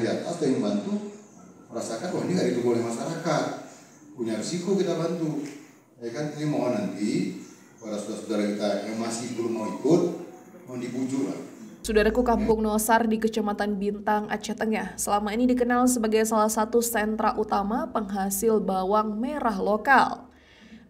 di atas atau yang bantu merasakan wah ini nggak didukung oleh masyarakat, punya risiko kita bantu, ya kan. Ini mohon nanti para saudara-saudara kita yang masih belum mau ikut, mohon dibujuk lah. Saudaraku, Kampung Nosar di Kecamatan Bintang, Aceh Tengah selama ini dikenal sebagai salah satu sentra utama penghasil bawang merah lokal.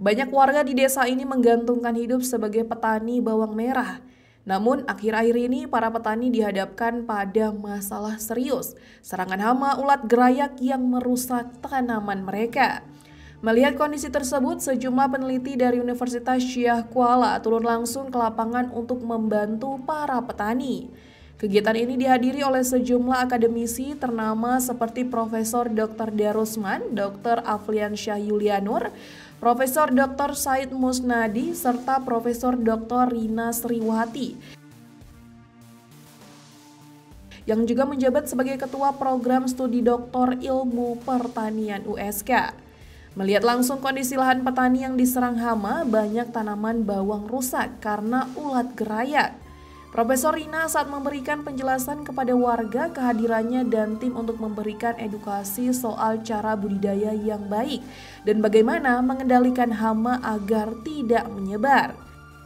Banyak warga di desa ini menggantungkan hidup sebagai petani bawang merah. Namun akhir-akhir ini para petani dihadapkan pada masalah serius, serangan hama ulat gerayak yang merusak tanaman mereka. Melihat kondisi tersebut, sejumlah peneliti dari Universitas Syah Kuala turun langsung ke lapangan untuk membantu para petani. Kegiatan ini dihadiri oleh sejumlah akademisi ternama seperti Profesor Dr. Darusman, Dr. Afliansyah Yulianur, Profesor Dr. Said Musnadi, serta Profesor Dr. Rina Sriwati, yang juga menjabat sebagai Ketua Program Studi Doktor Ilmu Pertanian USK. Melihat langsung kondisi lahan petani yang diserang hama, banyak tanaman bawang rusak karena ulat gerayak. Profesor Rina saat memberikan penjelasan kepada warga kehadirannya dan tim untuk memberikan edukasi soal cara budidaya yang baik dan bagaimana mengendalikan hama agar tidak menyebar.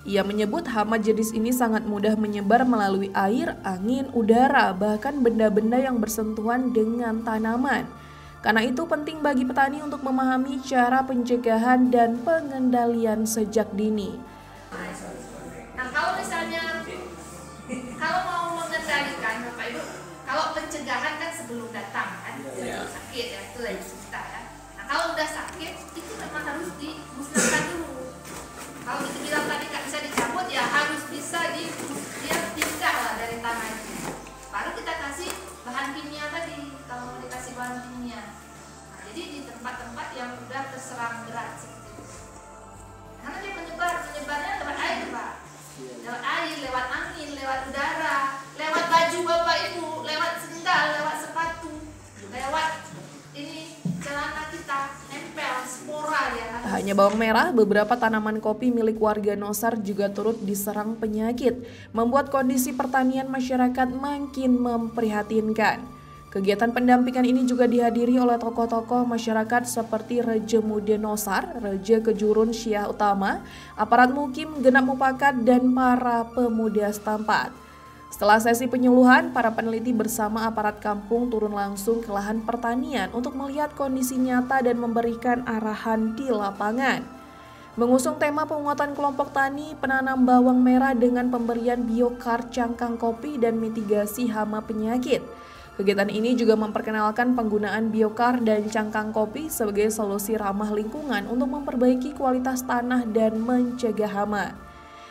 Ia menyebut hama jenis ini sangat mudah menyebar melalui air, angin, udara, bahkan benda-benda yang bersentuhan dengan tanaman. Karena itu penting bagi petani untuk memahami cara pencegahan dan pengendalian sejak dini. Nah, kalau misalnya kalau mau mengendalikan Bapak Ibu, kalau pencegahan kan sebelum datang kan, sebelum sakit ya, itu lagi kita ya. Nah, kalau udah sakit itu memang harus dimusnahkan dulu. Kalau dibilang tadi nggak bisa dicabut ya harus bisa dia pindah lah dari tanah itu. Baru kita kasih bahan kimia tadi, kalau mau dikasih bahan kimia. Nah, jadi di tempat-tempat yang udah terserang berat seperti itu. Karena dia menyebarnya lewat air Pak. Lewat air, lewat angin, lewat udara, lewat baju Bapak Ibu, lewat sendal, lewat sepatu, lewat ini celana kita, nempel, spora ya. Tak hanya bawang merah, beberapa tanaman kopi milik warga Nosar juga turut diserang penyakit, membuat kondisi pertanian masyarakat makin memprihatinkan. Kegiatan pendampingan ini juga dihadiri oleh tokoh-tokoh masyarakat seperti Reje Mude Nosar, Reje Kejurun Syah Utama, aparat Mukim, Genap Mupakat, dan para pemuda setempat. Setelah sesi penyuluhan, para peneliti bersama aparat kampung turun langsung ke lahan pertanian untuk melihat kondisi nyata dan memberikan arahan di lapangan. Mengusung tema penguatan kelompok tani penanam bawang merah dengan pemberian biokar cangkang kopi dan mitigasi hama penyakit. Kegiatan ini juga memperkenalkan penggunaan biokar dan cangkang kopi sebagai solusi ramah lingkungan untuk memperbaiki kualitas tanah dan mencegah hama.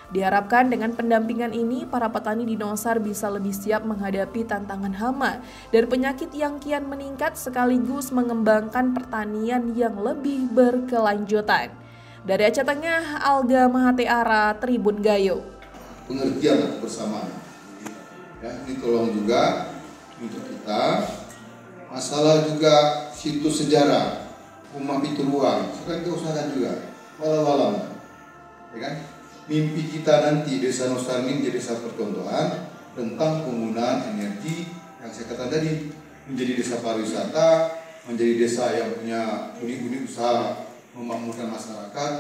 Diharapkan dengan pendampingan ini, para petani di Nosar bisa lebih siap menghadapi tantangan hama dan penyakit yang kian meningkat sekaligus mengembangkan pertanian yang lebih berkelanjutan. Dari Aceh Tengah, Alga Mahateara, Tribun Gayo. Pengertian bersama. Ya, ini tolong juga untuk kita. Masalah juga situs sejarah, rumah pintu ruang, sekarang kita usahakan juga. Walau-walau, ya kan? Mimpi kita nanti desa Nosar ini menjadi desa percontohan tentang penggunaan energi yang saya katakan tadi, menjadi desa pariwisata, menjadi desa yang punya unit-unit usaha memakmurkan masyarakat.